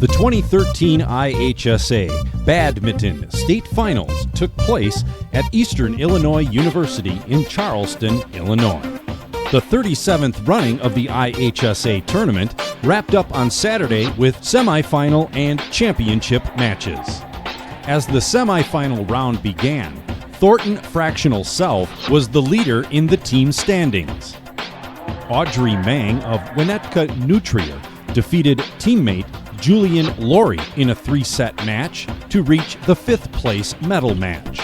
The 2013 IHSA Badminton State Finals took place at Eastern Illinois University in Charleston, Illinois. The 37th running of the IHSA tournament wrapped up on Saturday with semifinal and championship matches. As the semifinal round began, Thornton Fractional South was the leader in the team standings. Audrey Mang of Winnetka Nutrier defeated teammate Julian Laurie in a 3-set match to reach the 5th place medal match.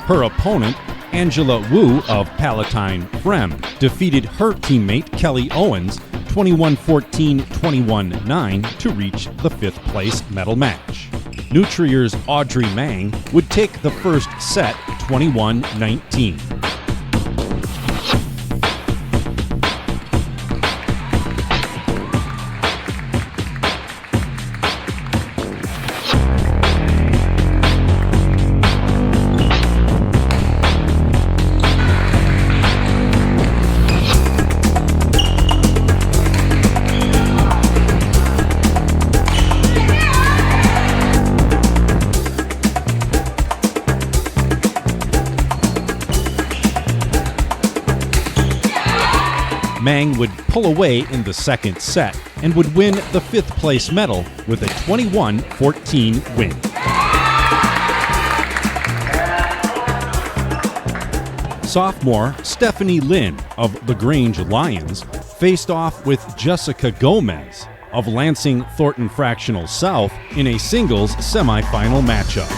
Her opponent, Angela Wu of Palatine Frem, defeated her teammate Kelly Owens 21-14, 21-9 to reach the 5th place medal match. Nutrier's Audrey Mang would take the first set 21-19. Mang would pull away in the second set and would win the 5th place medal with a 21-14 win. Sophomore Stephanie Lynn of LaGrange Lions faced off with Jessica Gomez of Lansing Thornton Fractional South in a singles semifinal matchup.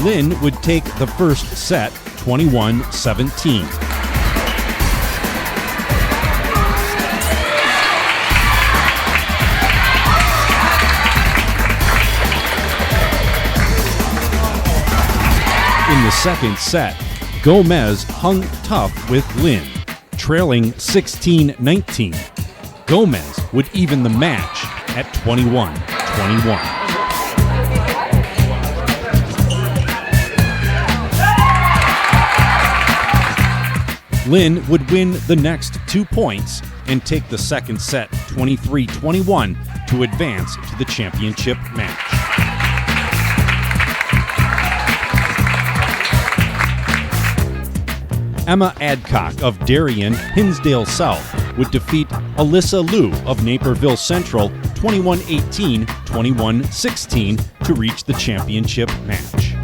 Lynn would take the first set 21-17. In the second set, Gomez hung tough with Lynn, trailing 16-19. Gomez would even the match at 21-21. Lynn would win the next 2 points and take the second set 23-21 to advance to the championship match. Emma Adcock of Darien Hinsdale South would defeat Alyssa Liu of Naperville Central 21-18, 21-16 to reach the championship match.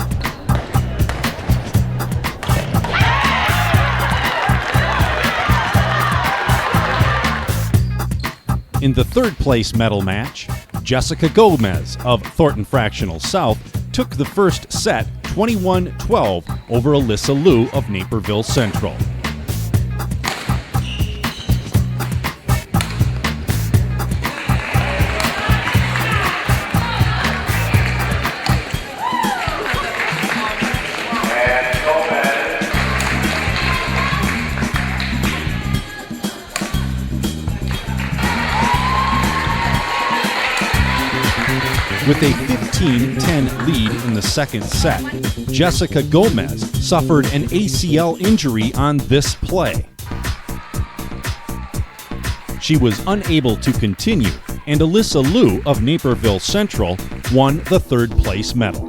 In the 3rd place medal match, Jessica Gomez of Thornton Fractional South took the first set 21-12 over Alyssa Liu of Naperville Central. With a 15-10 lead in the second set, Jessica Gomez suffered an ACL injury on this play. She was unable to continue, and Alyssa Liu of Naperville Central won the 3rd place medal.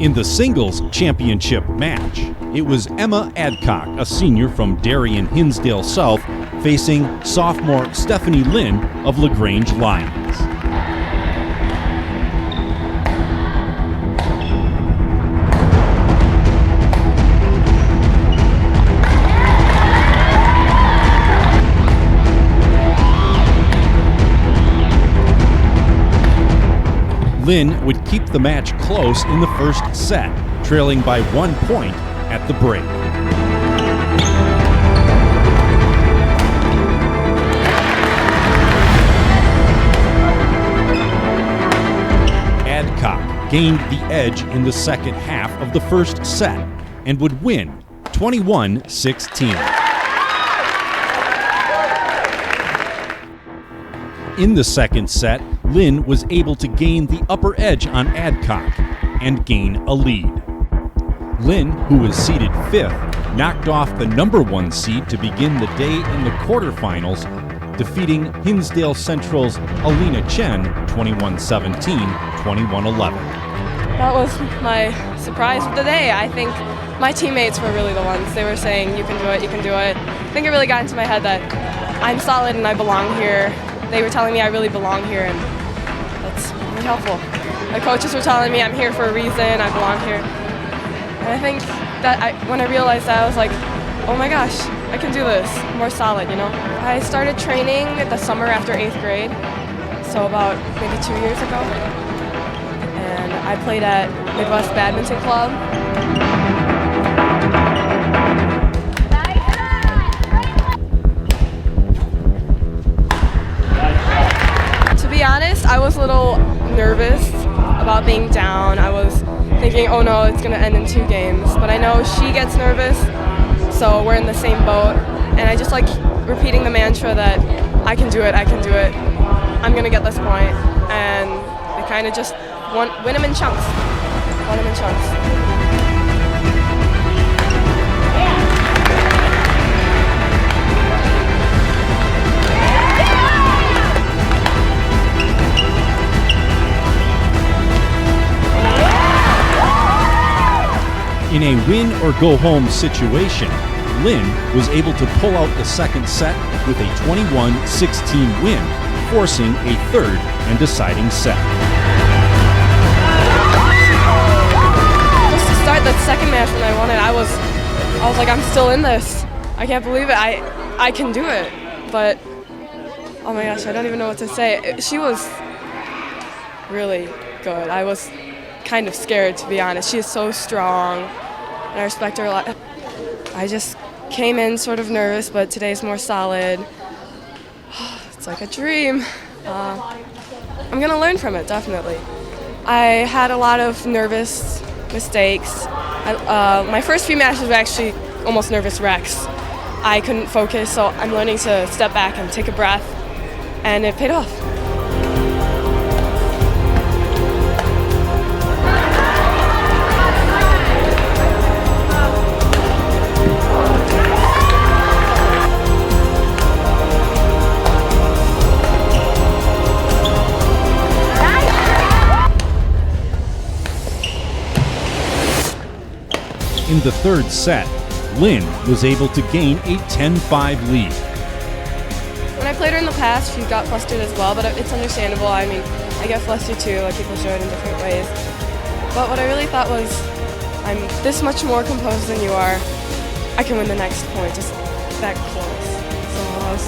In the singles championship match, it was Emma Adcock, a senior from Darien Hinsdale South, facing sophomore Stephanie Lynn of LaGrange Lions. Lynn would keep the match close in the first set, trailing by 1 point at the break. Adcock gained the edge in the second half of the first set and would win 21-16. In the second set, Lynn was able to gain the upper edge on Adcock and gain a lead. Lynn, who was seeded 5th, knocked off the number 1 seed to begin the day in the quarterfinals, defeating Hinsdale Central's Alina Chen 21-17, 21-11. That was my surprise of the day. I think my teammates were really the ones. They were saying, you can do it, you can do it. I think it really got into my head that I'm solid and I belong here. They were telling me I really belong here, and that's really helpful. My coaches were telling me I'm here for a reason, I belong here. And I think that when I realized that, I was like, oh my gosh, I can do this. I'm more solid, you know? I started training the summer after 8th grade, so about maybe 2 years ago. And I played at Midwest Badminton Club. To be honest, I was a little nervous about being down. I was thinking, oh no, it's gonna end in 2 games. But I know she gets nervous, so we're in the same boat. And I just like repeating the mantra that I can do it, I can do it. I'm gonna get this point. And I kind of just win them in chunks. Win them in chunks. In a win-or-go-home situation, Lynn was able to pull out the second set with a 21-16 win, forcing a third and deciding set. Just to start that second match when I won it, I was like, I'm still in this. I can't believe it. I can do it. But oh my gosh, I don't even know what to say. She was really good. I was kind of scared, to be honest. She is so strong, and I respect her a lot. I just came in sort of nervous, but today's more solid. It's like a dream. I'm gonna learn from it, definitely. I had a lot of nervous mistakes. My first few matches were actually almost nervous wrecks. I couldn't focus, so I'm learning to step back and take a breath, and it paid off. In the third set, Lynn was able to gain a 10-5 lead. When I played her in the past, she got flustered as well, but it's understandable. I mean, I get flustered too, like people should in different ways. But what I really thought was, I'm this much more composed than you are. I can win the next point, just that close. So I was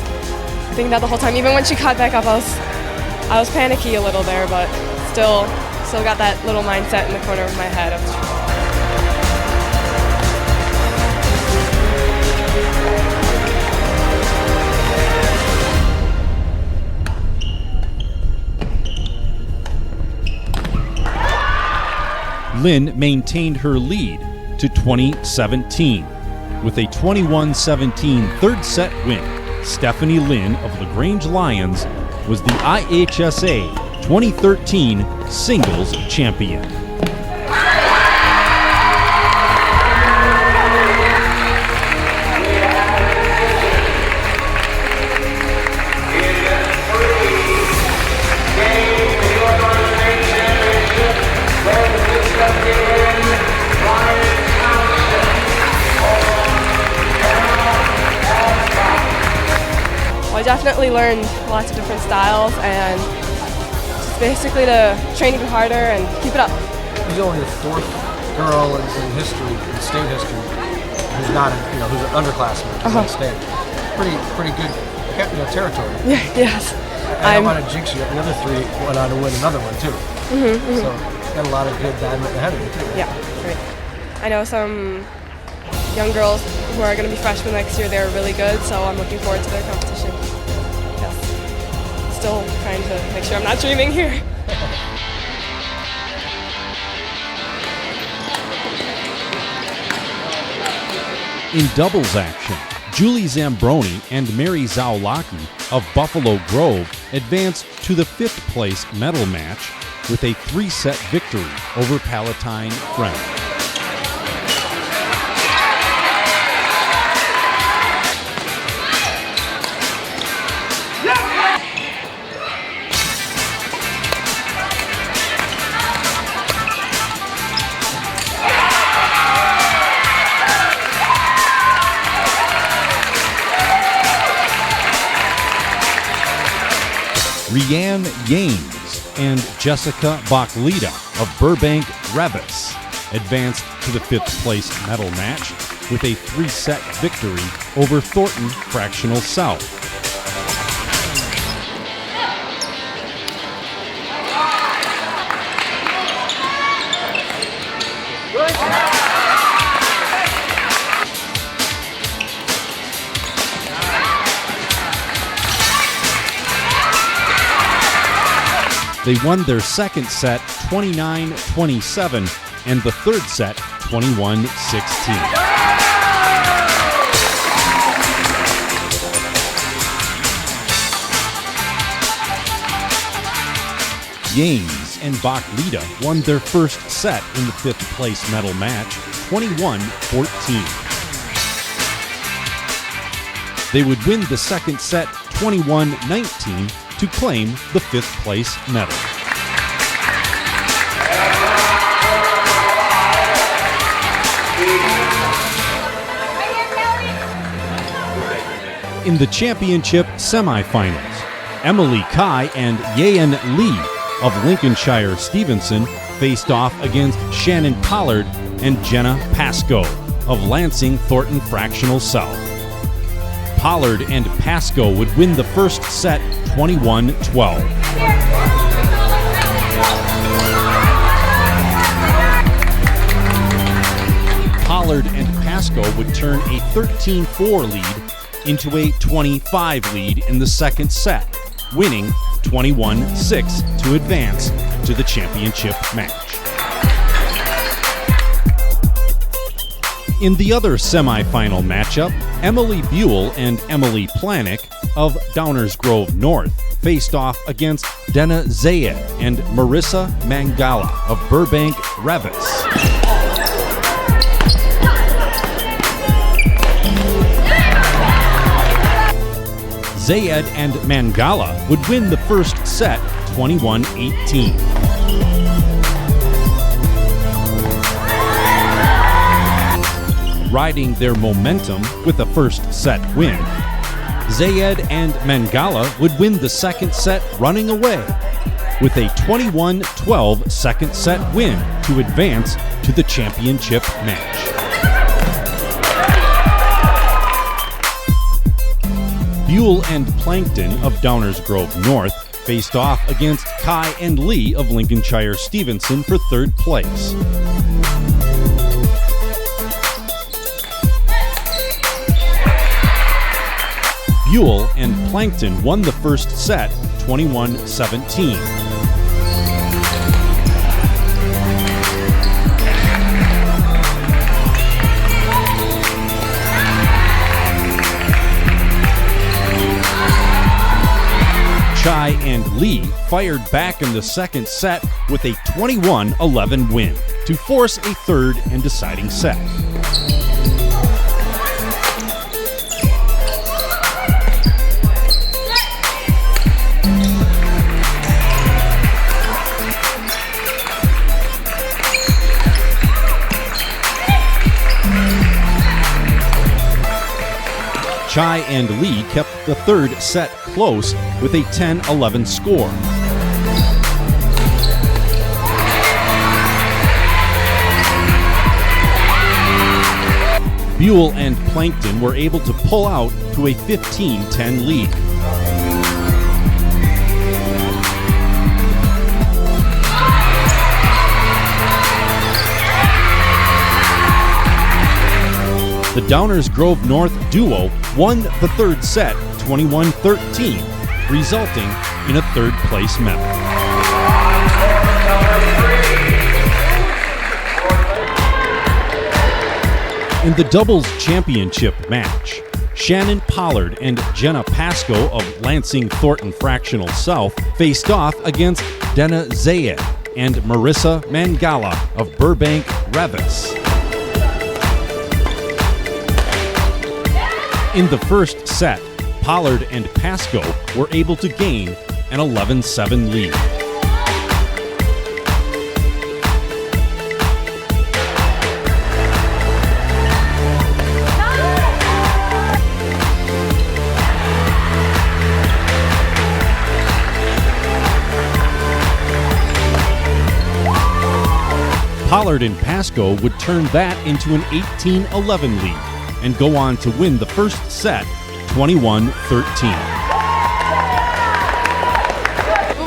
thinking that the whole time. Even when she caught back up, I was panicky a little there, but still got that little mindset in the corner of my head of Lynn maintained her lead to 2017. With a 21-17 third set win, Stephanie Lynn of LaGrange Lions was the IHSA 2013 singles champion. I definitely learned lots of different styles, and just basically to train even harder and keep it up. She's only the 4th girl in history, in state history, who's not, who's an underclassman in state. Pretty good, territory. Yeah, yes. I don't want to jinx you. The other 3 went on to win another one too. So got a lot of good badminton ahead of you too. Yeah, great. I know some young girls who are going to be freshmen next year. They're really good, so I'm looking forward to their competition. Yes. Still trying to make sure I'm not dreaming here. In doubles action, Julie Zambroni and Mary Zawlaki of Buffalo Grove advanced to the 5th place medal match with a 3-set victory over Palatine Friend. Rianne Yanes and Jessica Bachlida of Burbank Revis advanced to the 5th place medal match with a 3-set victory over Thornton Fractional South. They won their second set 29-27 and the third set 21-16. Yanes and Bachlida won their first set in the 5th place medal match 21-14. They would win the second set 21-19 to claim the 5th place medal. In the championship semifinals, Emily Kai and Yean Lee of Lincolnshire Stevenson faced off against Shannon Pollard and Jenna Pascoe of Lansing Thornton Fractional South. Pollard and Pascoe would win the first set 21-12. Pollard and Pascoe would turn a 13-4 lead into a 25 lead in the second set, winning 21-6 to advance to the championship match. In the other semifinal matchup, Emily Buell and Emily Planick of Downers Grove North faced off against Dena Zayed and Marissa Mangala of Burbank Revis. Zayed and Mangala would win the first set 21-18. Riding their momentum with a first set win, Zayed and Mangala would win the second set running away with a 21-12 second set win to advance to the championship match. Buell and Plankton of Downers Grove North faced off against Kai and Lee of Lincolnshire Stevenson for third place. Buell and Plankton won the first set 21-17. Chai and Lee fired back in the second set with a 21-11 win to force a third and deciding set. Chai and Lee kept the third set close with a 10-11 score. Buell and Plankton were able to pull out to a 15-10 lead. The Downers Grove North duo won the third set 21-13, resulting in a third place medal. In the doubles championship match, Shannon Pollard and Jenna Pasco of Lansing Thornton Fractional South faced off against Dena Zayed and Marissa Mangala of Burbank Revis. In the first set, Pollard and Pasco were able to gain an 11-7 lead. Pollard and Pasco would turn that into an 18-11 lead and go on to win the first set 21-13.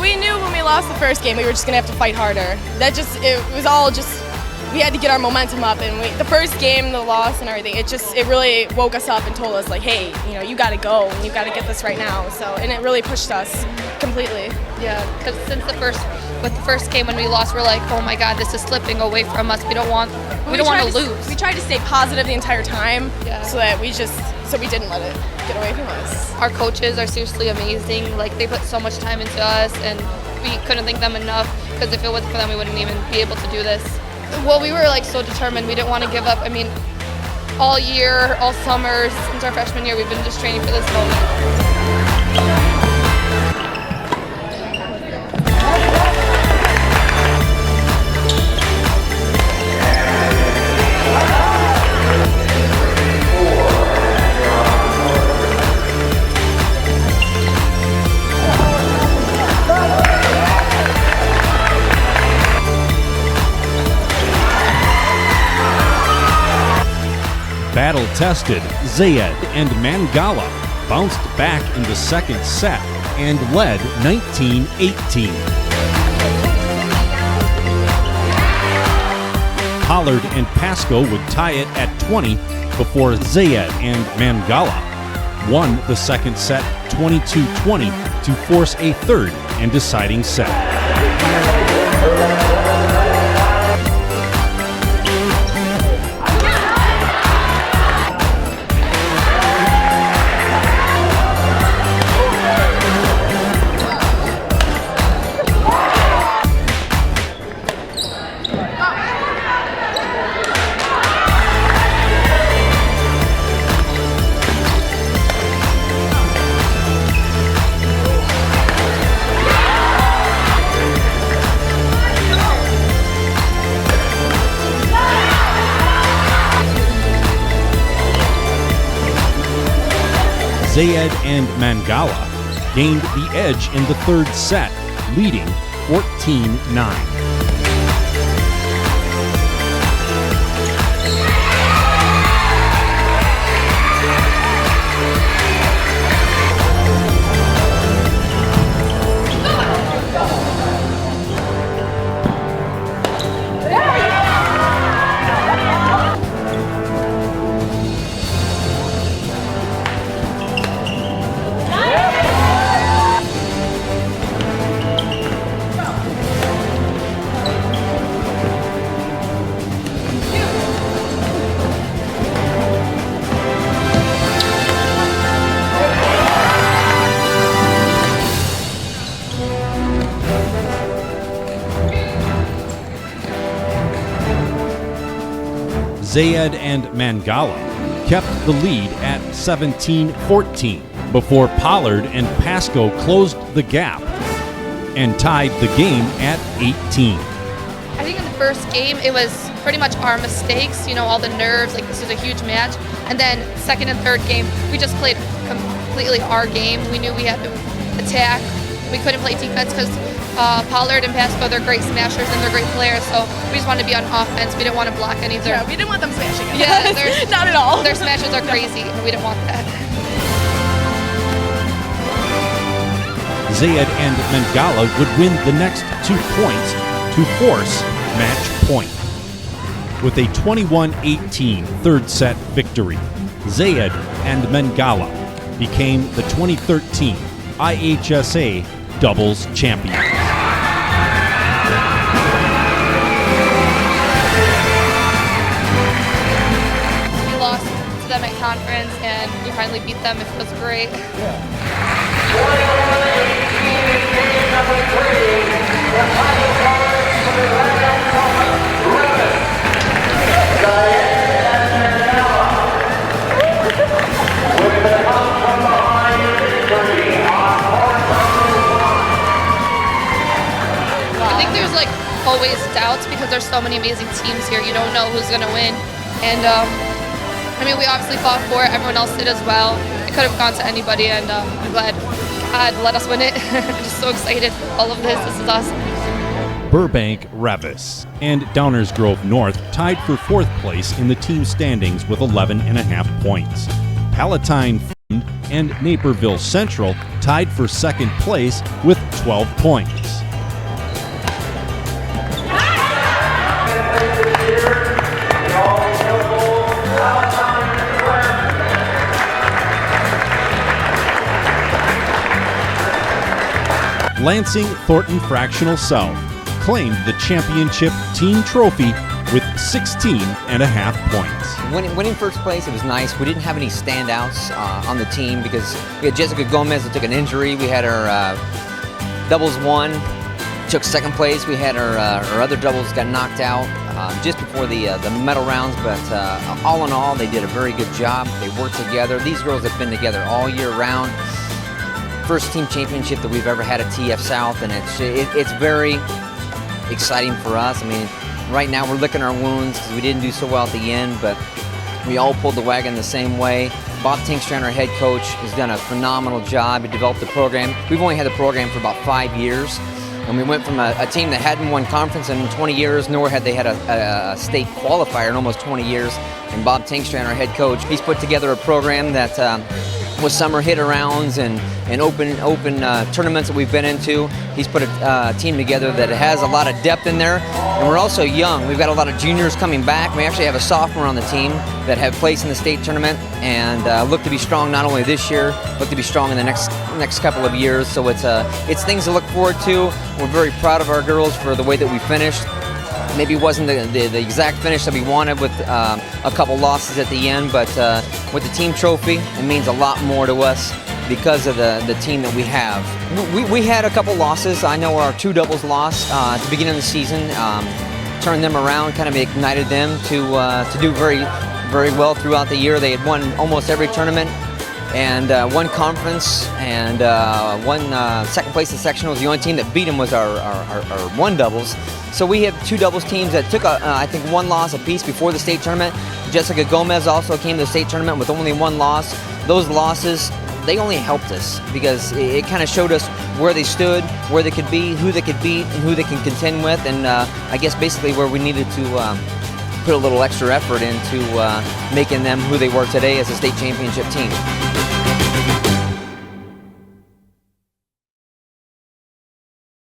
We knew when we lost the first game we were just going to have to fight harder. It was all just, we had to get our momentum up, and the first game, the loss and everything, it really woke us up and told us like, hey, you got to go and you got to get this right now. And it really pushed us completely. Yeah, because with the first game when we lost, we're like, oh my God, this is slipping away from us. We don't want to lose. We tried to stay positive the entire time, Yeah. so we didn't let it get away from us. Our coaches are seriously amazing. Like, they put so much time into us, and we couldn't thank them enough, because if it wasn't for them, we wouldn't even be able to do this. Well, we were like so determined. We didn't want to give up. I mean, all year, all summer, since our freshman year, we've been just training for this moment. Battle-tested, Zayed and Mangala bounced back in the second set and led 19-18. Pollard and Pasco would tie it at 20 before Zayed and Mangala won the second set 22-20 to force a third and deciding set. Zayed and Mangala gained the edge in the third set, leading 14-9. Zayed and Mangala kept the lead at 17-14 before Pollard and Pasco closed the gap and tied the game at 18. I think in the first game, it was pretty much our mistakes, all the nerves, like this is a huge match. And then second and third game, we just played completely our game. We knew we had to attack. We couldn't play defense because Pollard and Pasco, they're great smashers and they're great players, so we just wanted to be on offense. We didn't want to block any of their... Yeah, we didn't want them smashing us. Yeah, not at all. Their smashes are crazy, and we didn't want that. Zayed and Mangala would win the next 2 points to force match point. With a 21-18 third set victory, Zayed and Mangala became the 2013 IHSA doubles champions. We lost them at conference, and we finally beat them. It was great. I think there's like always doubts because there's so many amazing teams here. You don't know who's going to win. And I mean, we obviously fought for it. Everyone else did as well. It could have gone to anybody, and I'm glad God let us win it. I'm just so excited for all of this. This is awesome. Burbank Revis and Downers Grove North tied for 4th place in the team standings with 11.5 points. Palatine and Naperville Central tied for 2nd place with 12 points. Lansing Thornton Fractional South claimed the championship team trophy with 16.5 points. Winning first place, it was nice. We didn't have any standouts on the team because we had Jessica Gomez that took an injury. We had our doubles won, took 2nd place. We had our other doubles got knocked out just before the medal rounds. But all in all, they did a very good job. They worked together. These girls have been together all year round. First team championship that we've ever had at TF South, and it's very exciting for us. I mean, right now we're licking our wounds because we didn't do so well at the end, but we all pulled the wagon the same way. Bob Tinkstrand, our head coach, has done a phenomenal job. He developed the program. We've only had the program for about 5 years, and we went from a team that hadn't won conference in 20 years, nor had they had a state qualifier in almost 20 years. And Bob Tinkstrand, our head coach, he's put together a program that with summer hit-arounds and open tournaments that we've been into. He's put a team together that has a lot of depth in there, and we're also young. We've got a lot of juniors coming back. We actually have a sophomore on the team that have placed in the state tournament and look to be strong not only this year, look to be strong in the next couple of years. So it's things to look forward to. We're very proud of our girls for the way that we finished. Maybe it wasn't the exact finish that we wanted with a couple losses at the end, but with the team trophy, it means a lot more to us because of the team that we have. We had a couple losses. I know our 2 doubles loss at the beginning of the season turned them around, kind of ignited them to do very, very well throughout the year. They had won almost every tournament and won conference and won 2nd place in sectionals. The only team that beat them was our 1 doubles. So we have 2 doubles teams that took, I think, 1 loss apiece before the state tournament. Jessica Gomez also came to the state tournament with only 1 loss. Those losses, they only helped us because it kind of showed us where they stood, where they could be, who they could beat, and who they can contend with, and I guess basically where we needed to put a little extra effort into making them who they were today as a state championship team.